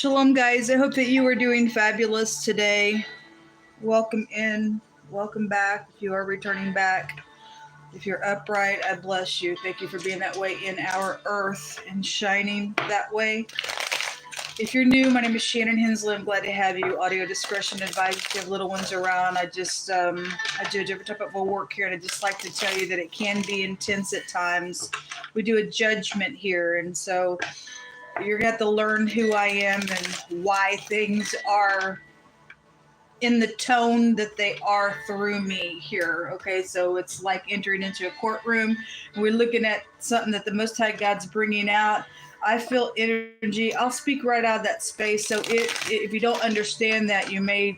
Shalom, guys. I hope that you are doing fabulous today. Welcome in. Welcome back. If you are returning back, if you're upright, I bless you. Thank you for being that way in our earth and shining that way. If you're new, my name is Shannon Hensley. I'm glad to have you. Audio discretion advised. If you have little ones around, I judge every type of work here, and I just like to tell you that it can be intense at times. We do a judgment here, and so you're going to have to learn who I am and why things are in the tone that they are through me here. Okay, so it's like entering into a courtroom. We're looking at something that the Most High God's bringing out. I feel energy. I'll speak right out of that space. So if you don't understand that, you may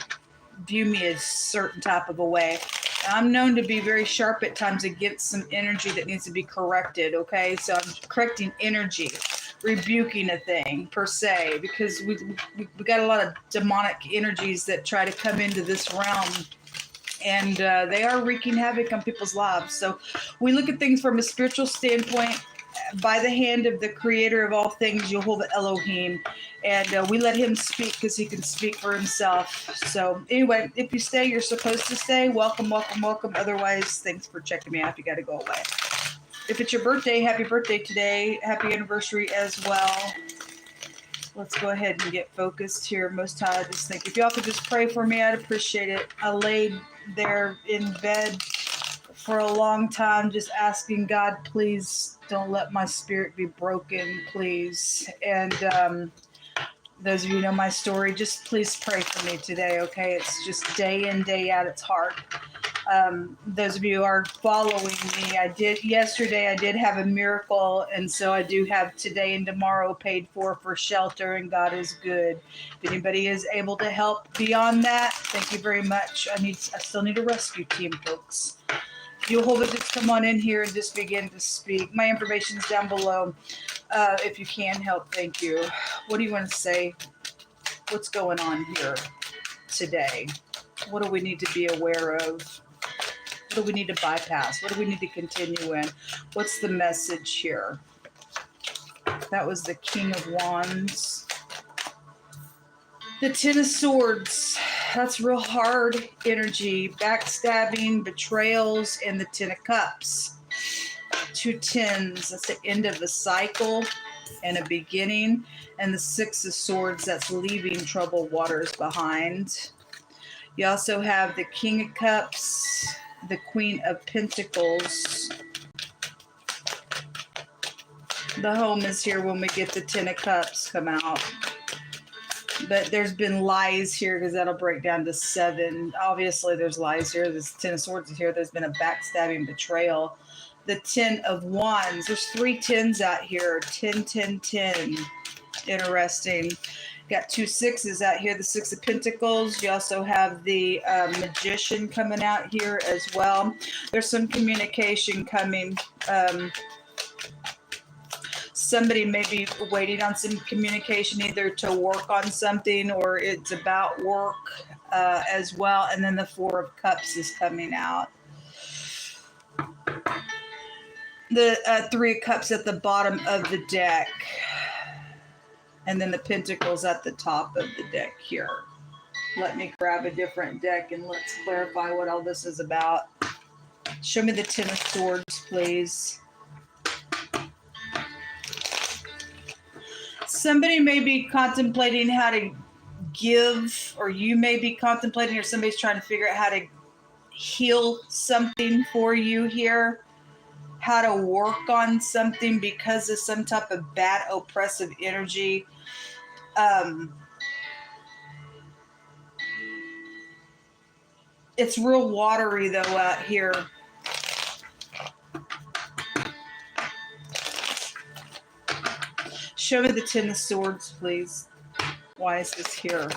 view me a certain type of a way. I'm known to be very sharp at times against some energy that needs to be corrected. Okay, so I'm correcting energy, rebuking a thing per se, because we got a lot of demonic energies that try to come into this realm, and they are wreaking havoc on people's lives. So we look at things from a spiritual standpoint by the hand of the creator of all things, Jehovah Elohim, and we let him speak because he can speak for himself. So anyway, if you stay, you're supposed to stay. Welcome, welcome, welcome. Otherwise, thanks for checking me out. You got to go away. If it's your birthday, happy birthday today. Happy anniversary as well. Let's go ahead and get focused here. Most High, I just think if y'all could just pray for me, I'd appreciate it. I laid there in bed for a long time just asking God, please don't let my spirit be broken, please. And those of you who know my story, just please pray for me today, okay? It's just day in, day out. It's hard. Those of you who are following me, yesterday I did have a miracle, and so I do have today and tomorrow paid for shelter, and God is good. If anybody is able to help beyond that, thank you very much. I still need a rescue team, folks. Jehovah, just come on in here and just begin to speak. My information's down below. If you can help, thank you. What do you want to say? What's going on here today? What do we need to be aware of? What do we need to bypass? What do we need to continue in? What's the message here? That was the King of Wands. The Ten of Swords. That's real hard energy. Backstabbing, betrayals, and the Ten of Cups. Two tens. That's the end of a cycle and a beginning. And the Six of Swords. That's leaving troubled waters behind. You also have the King of Cups, the Queen of Pentacles. The home is here when we get the Ten of Cups come out. But there's been lies here because that'll break down to 7. Obviously, there's lies here. This Ten of Swords is here. There's been a backstabbing betrayal. The Ten of Wands. There's 3 tens out here. 10, 10, 10. Interesting. Got 2 sixes out here. The Six of Pentacles. You also have the Magician coming out here as well. There's some communication coming. Somebody may be waiting on some communication, either to work on something or it's about work as well. And then the Four of Cups is coming out. The Three of Cups at the bottom of the deck. And then the Pentacles at the top of the deck here. Let me grab a different deck and let's clarify what all this is about. Show me the Ten of Swords, please. Somebody may be contemplating how to give, or you may be contemplating, or somebody's trying to figure out how to heal something for you here, how to work on something because of some type of bad oppressive energy. It's real watery though out here. Show me the Ten of Swords, please. Why is this here?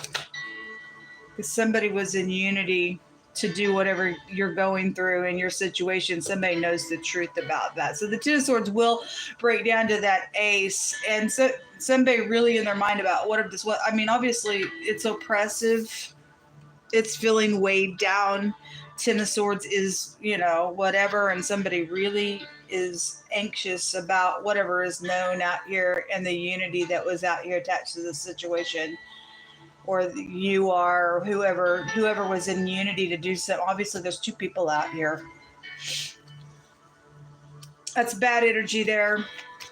Because somebody was in unity to do whatever you're going through in your situation. Somebody knows the truth about that. So the Ten of Swords will break down to that Ace. And so somebody really in their mind about obviously it's oppressive. It's feeling weighed down Ten of Swords is, whatever, and somebody really is anxious about whatever is known out here and the unity that was out here attached to the situation, or you are, or whoever was in unity to do so. Obviously, there's two people out here. That's bad energy there.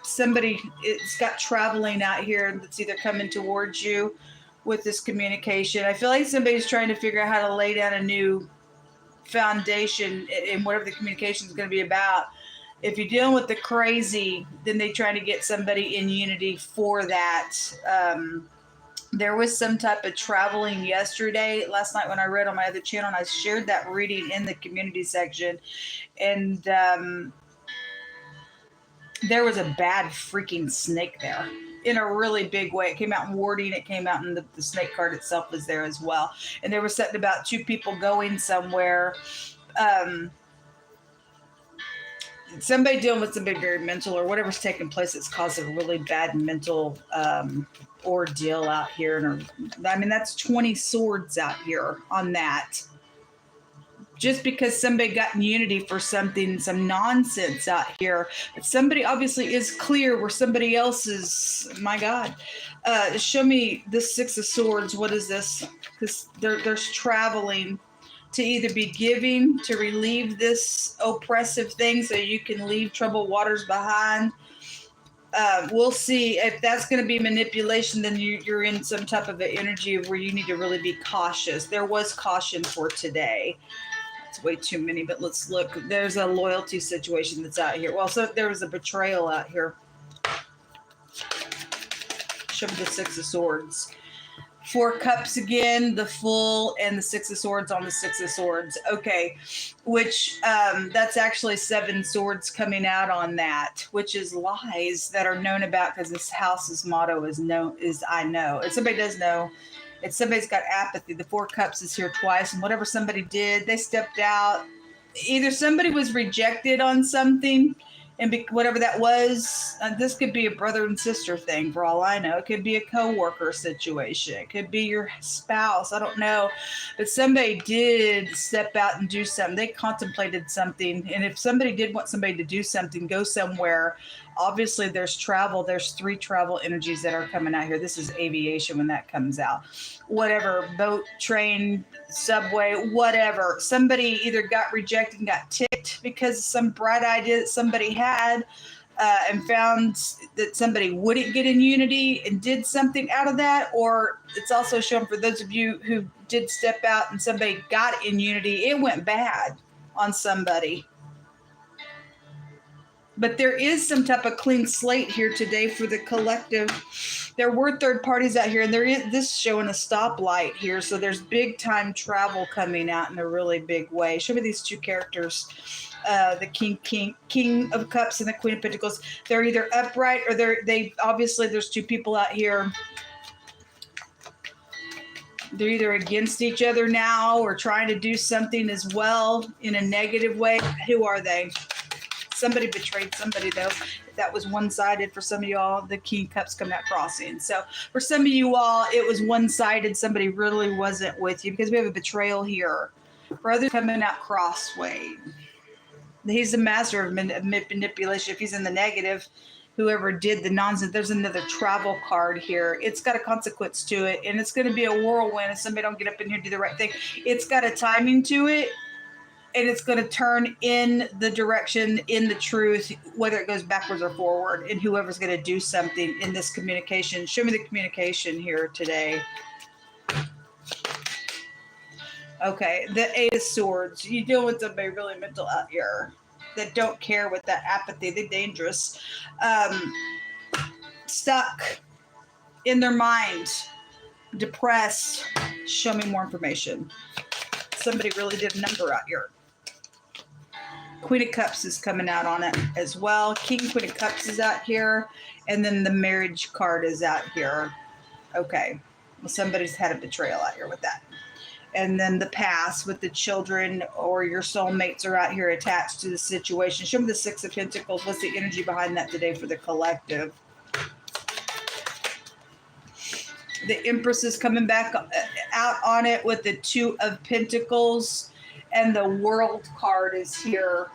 Somebody, it's got traveling out here that's either coming towards you with this communication. I feel like somebody's trying to figure out how to lay down a new foundation in whatever the communication is going to be about. If you're dealing with the crazy, then they try to get somebody in unity for that. There was some type of traveling last night when I read on my other channel, and I shared that reading in the community section. And there was a bad freaking snake there in a really big way. It came out in warding. It came out in the snake card itself was there as well. And there was something about two people going somewhere. Somebody dealing with somebody very mental or whatever's taking place that's causing a really bad mental ordeal out here. And I mean, that's 20 swords out here on that. Just because somebody got in unity for something, some nonsense out here. But somebody obviously is clear where somebody else is, my God. Show me the Six of Swords. What is this? Because there's traveling to either be giving to relieve this oppressive thing so you can leave troubled waters behind. We'll see if that's going to be manipulation. Then you're in some type of an energy where you need to really be cautious. There was caution for today. It's way too many, but let's look. There's a loyalty situation that's out here. Well, so there was a betrayal out here. Show me the Six of Swords. Four Cups again, the Full, and the Six of Swords on the Six of Swords. Okay, which that's actually Seven Swords coming out on that, which is lies that are known about because this house's motto is I know. If somebody does know, if somebody's got apathy, the Four Cups is here twice, and whatever somebody did, they stepped out. Either somebody was rejected on something, and whatever that was, this could be a brother and sister thing for all I know. It could be a co-worker situation. It could be your spouse. I don't know. But somebody did step out and do something. They contemplated something. And if somebody did want somebody to do something, go somewhere, obviously there's travel. There's 3 travel energies that are coming out here. This is aviation when that comes out. Whatever, boat, train, subway, whatever. Somebody either got rejected and got ticked because of some bright idea that somebody had and found that somebody wouldn't get in unity and did something out of that. Or it's also shown for those of you who did step out and somebody got in unity, it went bad on somebody. But there is some type of clean slate here today for the collective. There were third parties out here, and there is this showing a stoplight here. So there's big time travel coming out in a really big way. Show me these two characters, the King of Cups and the Queen of Pentacles. They're either upright or they obviously there's two people out here. They're either against each other now or trying to do something as well in a negative way. Who are they? Somebody betrayed somebody, though. That was one-sided for some of y'all. The King of Cups coming out crossing. So for some of you all, it was one-sided. Somebody really wasn't with you because we have a betrayal here. For others, coming out crossway. He's the master of manipulation. If he's in the negative, whoever did the nonsense, there's another travel card here. It's got a consequence to it, and it's going to be a whirlwind if somebody don't get up in here and do the right thing. It's got a timing to it. And it's going to turn in the direction, in the truth, whether it goes backwards or forward, and whoever's going to do something in this communication. Show me the communication here today. Okay, the Eight of Swords. You deal with somebody really mental out here that don't care with that apathy. They're dangerous. Stuck in their mind, depressed. Show me more information. Somebody really did a number out here. Queen of Cups is coming out on it as well. Queen of Cups is out here. And then the marriage card is out here. Okay. Well, somebody's had a betrayal out here with that. And then the past with the children or your soulmates are out here attached to the situation. Show me the Six of Pentacles. What's the energy behind that today for the collective? The Empress is coming back out on it with the Two of Pentacles. and the World card is here.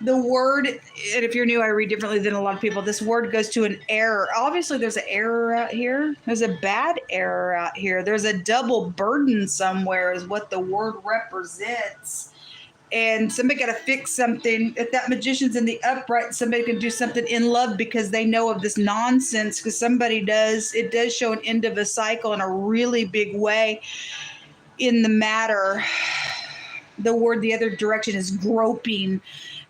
The word, and if you're new, I read differently than a lot of people. This word goes to an error. Obviously, there's an error out here. There's a bad error out here. There's a double burden somewhere is what the word represents. And somebody got to fix something. If that magician's in the upright, somebody can do something in love because they know of this nonsense, because somebody does. It does show an end of a cycle in a really big way in the matter. The word the other direction is groping.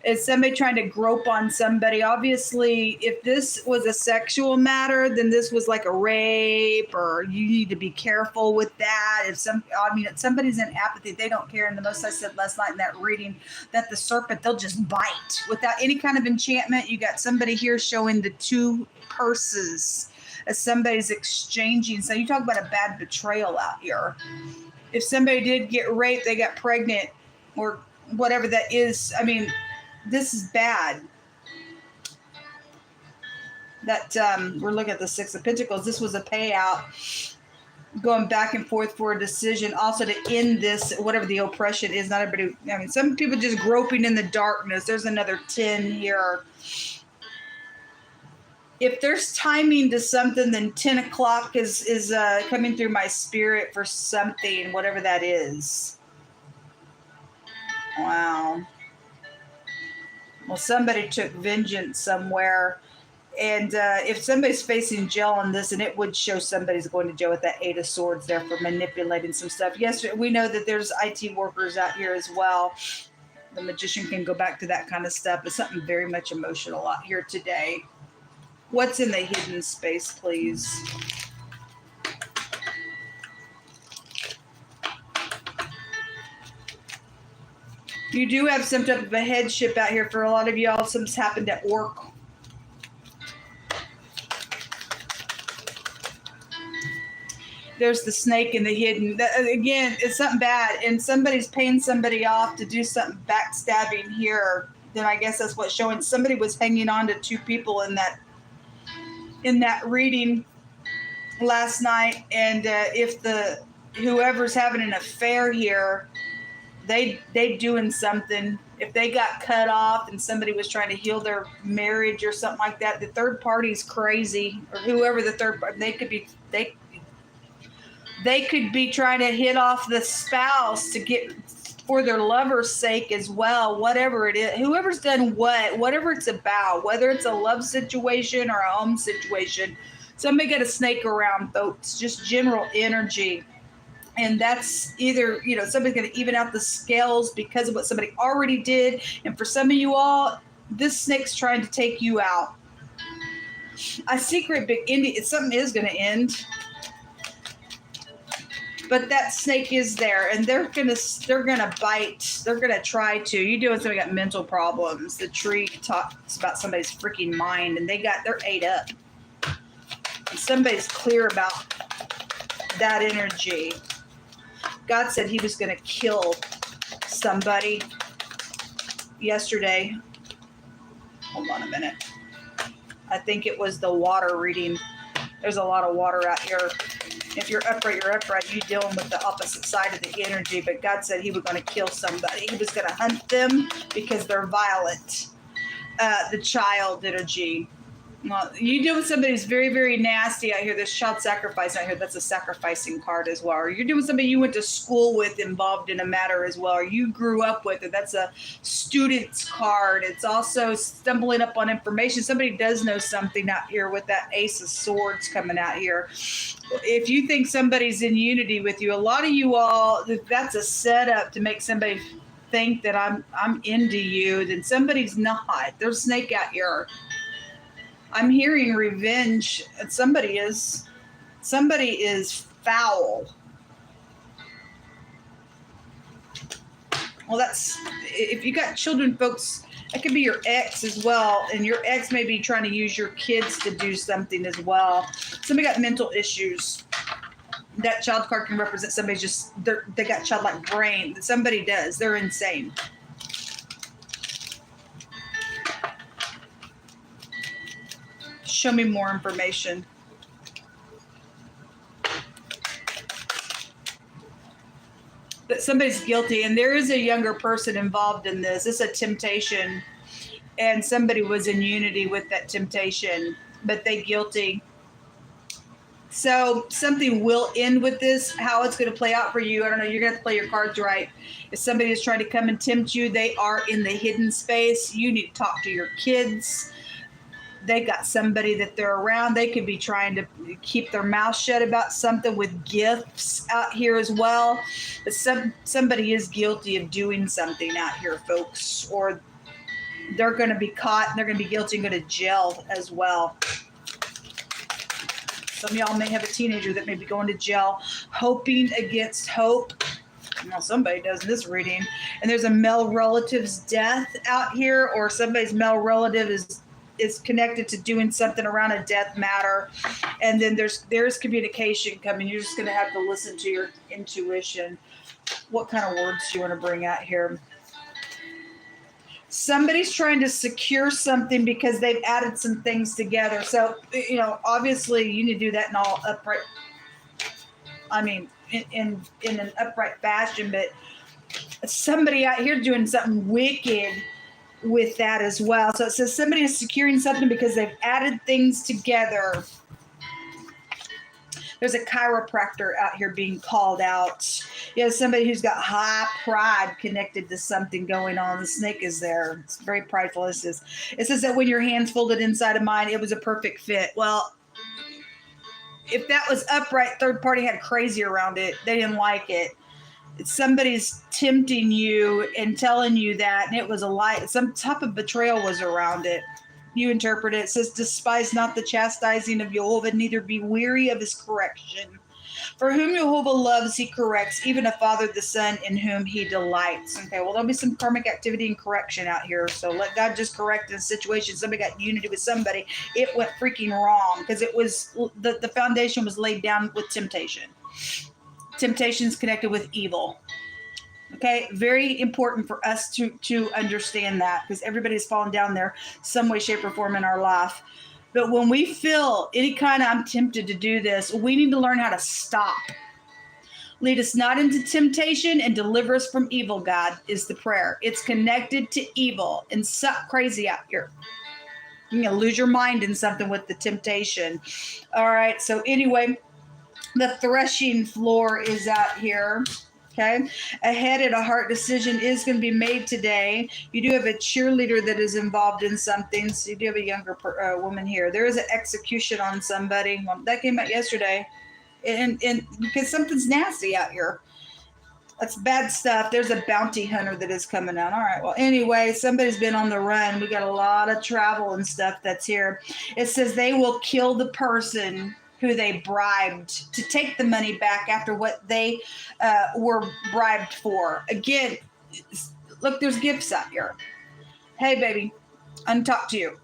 Is somebody trying to grope on somebody? Obviously, if this was a sexual matter, then this was like a rape, or you need to be careful with that. If somebody's in apathy, they don't care. And the most I said last night in that reading, that the serpent, they'll just bite without any kind of enchantment. You got somebody here showing the two purses as somebody's exchanging. So you talk about a bad betrayal out here. If somebody did get raped, they got pregnant, or whatever that is. I mean, this is bad. That we're looking at the Six of Pentacles. This was a payout, going back and forth for a decision. Also to end this, whatever the oppression is. Not everybody. I mean, some people just groping in the darkness. There's another 10 here. If there's timing to something, then 10 o'clock is coming through my spirit for something, whatever that is. Wow. Well, somebody took vengeance somewhere. And if somebody's facing jail on this, and it would show somebody's going to jail with that 8 of Swords there for manipulating some stuff. Yes, we know that there's IT workers out here as well. The magician can go back to that kind of stuff. But something very much emotional out here today. What's in the hidden space, please? You do have some type of a headship out here for a lot of y'all. Something's happened at work. There's the snake in the hidden. Again, it's something bad, and somebody's paying somebody off to do something backstabbing here. Then I guess that's what's showing. Somebody was hanging on to two people in that reading last night, and if whoever's having an affair here, they doing something. If they got cut off and somebody was trying to heal their marriage or something like that, the third party's crazy, or whoever the third party, they could be trying to hit off the spouse to get for their lover's sake as well. Whatever it is, whoever's done whatever it's about, whether it's a love situation or a home situation, somebody got a snake around, folks. Just general energy. And that's either, somebody's going to even out the scales because of what somebody already did. And for some of you all, this snake's trying to take you out. A secret big ending. Something is going to end. But that snake is there, and they're gonna bite. They're gonna try to. You doing somebody got mental problems. The tree talks about somebody's freaking mind, and they're ate up. And somebody's clear about that energy. God said he was gonna kill somebody yesterday. Hold on a minute. I think it was the water reading. There's a lot of water out here. If you're upright, you're upright. You're dealing with the opposite side of the energy. But God said he was going to kill somebody. He was going to hunt them because they're violent. The child energy. Well, you deal with somebody who's very, very nasty out here. There's child sacrifice out here. That's a sacrificing card as well. Or you're doing somebody you went to school with involved in a matter as well. Or you grew up with it. That's a student's card. It's also stumbling up on information. Somebody does know something out here with that Ace of Swords coming out here. If you think somebody's in unity with you, a lot of you all, that's a setup to make somebody think that I'm into you. Then somebody's not. There's a snake out here. I'm hearing revenge. Somebody is foul. Well, that's, if you got children, folks, that could be your ex as well. And your ex may be trying to use your kids to do something as well. Somebody got mental issues. That child card can represent somebody's they got childlike brain. Somebody does. They're insane. Show me more information. somebody's guilty, and there is a younger person involved in this. This is a temptation, and somebody was in unity with that temptation, but they guilty. So something will end with this. How it's going to play out for you, I don't know. You're going to have to play your cards right. If somebody is trying to come and tempt you, they are in the hidden space. You need to talk to your kids. They got somebody that they're around. They could be trying to keep their mouth shut about something with gifts out here as well. But somebody is guilty of doing something out here, folks, or they're going to be caught and they're going to be guilty and go to jail as well. Some of y'all may have a teenager that may be going to jail, hoping against hope. Well, somebody does this reading. And there's a male relative's death out here, or somebody's male relative is connected to doing something around a death matter. And then there's communication coming. You're just going to have to listen to your intuition. What kind of words do you want to bring out here? Somebody's trying to secure something because they've added some things together. So, obviously you need to do that in all upright, in an upright fashion, but somebody out here doing something wicked with that as well. So it says somebody is securing something because they've added things together. There's a chiropractor out here being called out. Somebody who's got high pride connected to something going on. The snake is there. It's very prideful. It says that when your hands folded inside of mine, it was a perfect fit. Well, if that was upright, third party had crazy around it. They didn't like it. Somebody's tempting you and telling you that, and it was a lie. Some type of betrayal was around it. You interpret it. It says, despise not the chastising of Jehovah, neither be weary of his correction. For whom Jehovah loves, he corrects, even a father the son in whom he delights. Okay, well, there'll be some karmic activity and correction out here. So let God just correct in a situation. Somebody got unity with somebody. It went freaking wrong because it was the foundation was laid down with temptation. Temptation is connected with evil. Okay, very important for us to understand that, because everybody's fallen down there some way, shape, or form in our life. But when we feel any kind of, I'm tempted to do this, we need to learn how to stop. Lead us not into temptation and deliver us from evil, God, is the prayer. It's connected to evil and suck crazy out here. You're going to lose your mind in something with the temptation. All right, so anyway, the threshing floor is out here. Okay, a head and a heart decision is going to be made today. You do have a cheerleader that is involved in something. So you do have a younger woman here. There is an execution on somebody. Well, that came out yesterday. And because something's nasty out here. That's bad stuff. There's a bounty hunter that is coming out. All right. Well, anyway, somebody's been on the run. We got a lot of travel and stuff that's here. It says they will kill the person who they bribed to take the money back after what they were bribed for. Again, look, there's gifts out here. Hey, baby, I want to talk to you.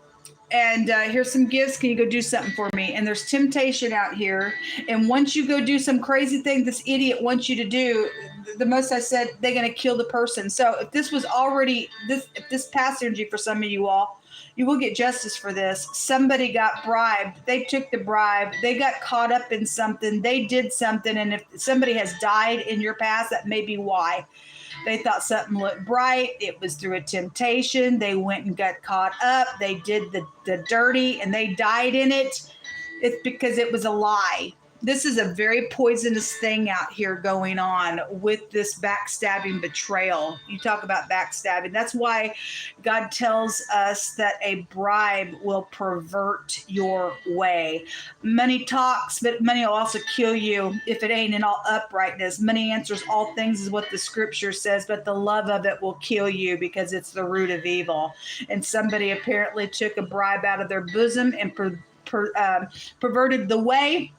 And here's some gifts. Can you go do something for me? And there's temptation out here. And once you go do some crazy thing this idiot wants you to do, the most I said, they're going to kill the person. So if this was already, if this past energy for some of you all, you will get justice for this. Somebody got bribed. They took the bribe. They got caught up in something. They did something. And if somebody has died in your past, that may be why. They thought something looked bright. It was through a temptation. They went and got caught up. They did the dirty and they died in it. It's because it was a lie. This is a very poisonous thing out here going on with this backstabbing betrayal. You talk about backstabbing. That's why God tells us that a bribe will pervert your way. Money talks, but money will also kill you if it ain't in all uprightness. Money answers all things is what the scripture says, but the love of it will kill you because it's the root of evil. And somebody apparently took a bribe out of their bosom and perverted the way.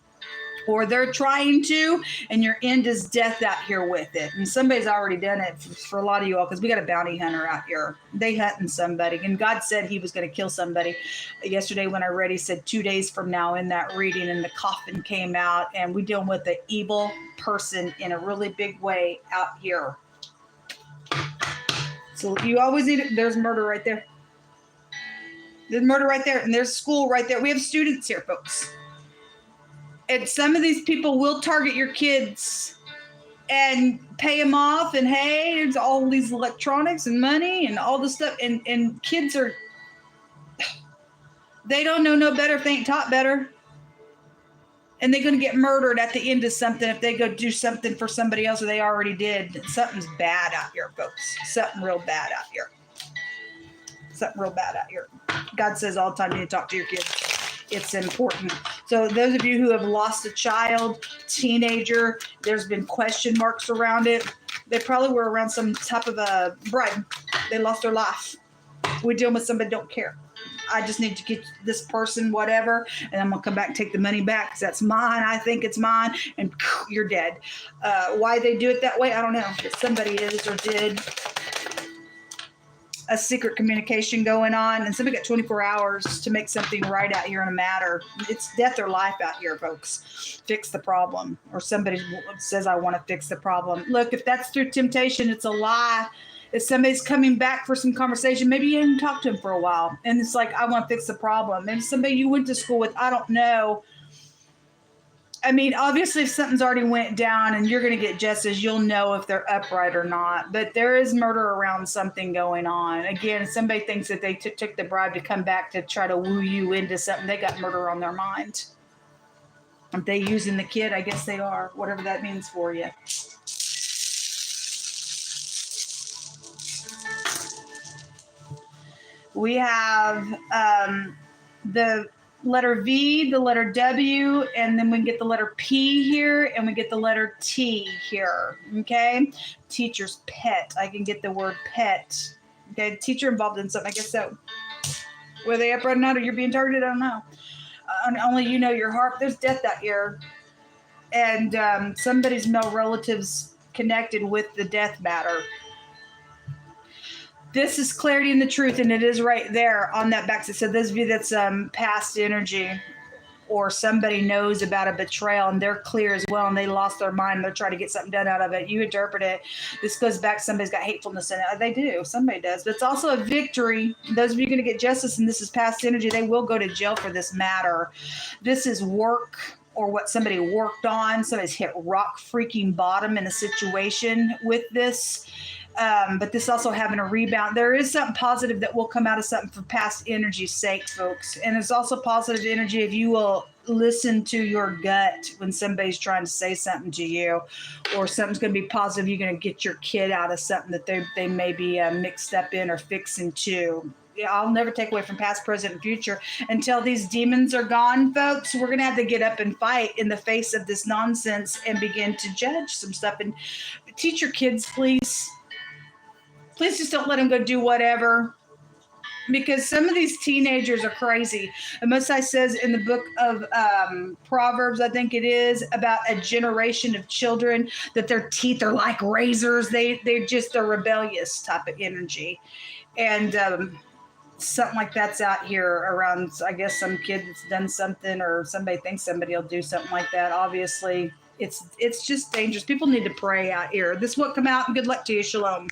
Or they're trying to, and your end is death out here with it. And somebody's already done it for a lot of you all, because we got a bounty hunter out here. They hunting somebody, and God said he was going to kill somebody. Yesterday when I read, he said 2 days from now in that reading, and the coffin came out, and we dealing with an evil person in a really big way out here. So you always need it. There's murder right there. There's murder right there, and there's school right there. We have students here, folks. And some of these people will target your kids. and pay them off. And hey, there's all these electronics and money and all this stuff. And kids are, they don't know no better if they ain't taught better. And they're going to get murdered at the end of something if they go do something for somebody else or they already did. Something's bad out here, folks. Something real bad out here. Something real bad out here. God says all the time you need to talk to your kids. It's important. So those of you who have lost a child, teenager, there's been question marks around it. They probably were around some type of a bribe. They lost their life. We're dealing with somebody don't care. I just need to get this person whatever, and I'm going to come back and take the money back because that's mine. I think it's mine, and you're dead. Why they do it that way, I don't know. But somebody is or did. A secret communication going on, and somebody got 24 hours to make something right out here in a matter. It's death or life out here, folks. Fix the problem. Or somebody says, I want to fix the problem. Look, if that's through temptation, it's a lie. If somebody's coming back for some conversation, maybe you haven't talked to them for a while, and it's like, I want to fix the problem. Maybe somebody you went to school with, I don't know. I mean, obviously, if something's already went down and you're going to get justice, you'll know if they're upright or not. But there is murder around something going on. Again, if somebody thinks that they took the bribe to come back to try to woo you into something, they got murder on their mind. Are they using the kid? I guess they are, whatever that means for you. We have the letter V, the letter W, and then we get the letter P here, and we get the letter T here, okay? Teacher's pet. I can get the word pet. Okay, teacher involved in something. I guess so. Were they upright or not, or you're being targeted? I don't know. Only you know your heart. There's death out here. And somebody's male relatives connected with the death matter. This is clarity and the truth, and it is right there on that back. So those of you that's past energy, or somebody knows about a betrayal and they're clear as well, and they lost their mind, they're trying to get something done out of it. You interpret it. This goes back, somebody's got hatefulness in it. They do. Somebody does. But it's also a victory. Those of you going to get justice, and this is past energy, they will go to jail for this matter. This is work, or what somebody worked on. Somebody's hit rock freaking bottom in a situation with this. But this also having a rebound. There is something positive that will come out of something for past energy's sake, folks. And there's also positive energy if you will listen to your gut when somebody's trying to say something to you, or something's going to be positive. You're going to get your kid out of something that they may be mixed up in or fixing to. Yeah, I'll never take away from past, present, and future until these demons are gone, folks. We're going to have to get up and fight in the face of this nonsense and begin to judge some stuff. And teach your kids, please. Please just don't let them go do whatever, because some of these teenagers are crazy. And Most High says in the book of Proverbs, I think it is, about a generation of children that their teeth are like razors. They're rebellious type of energy. And something like that's out here around, I guess, some kid that's done something, or somebody thinks somebody will do something like that. Obviously, it's just dangerous. People need to pray out here. This will come out, and good luck to you. Shalom.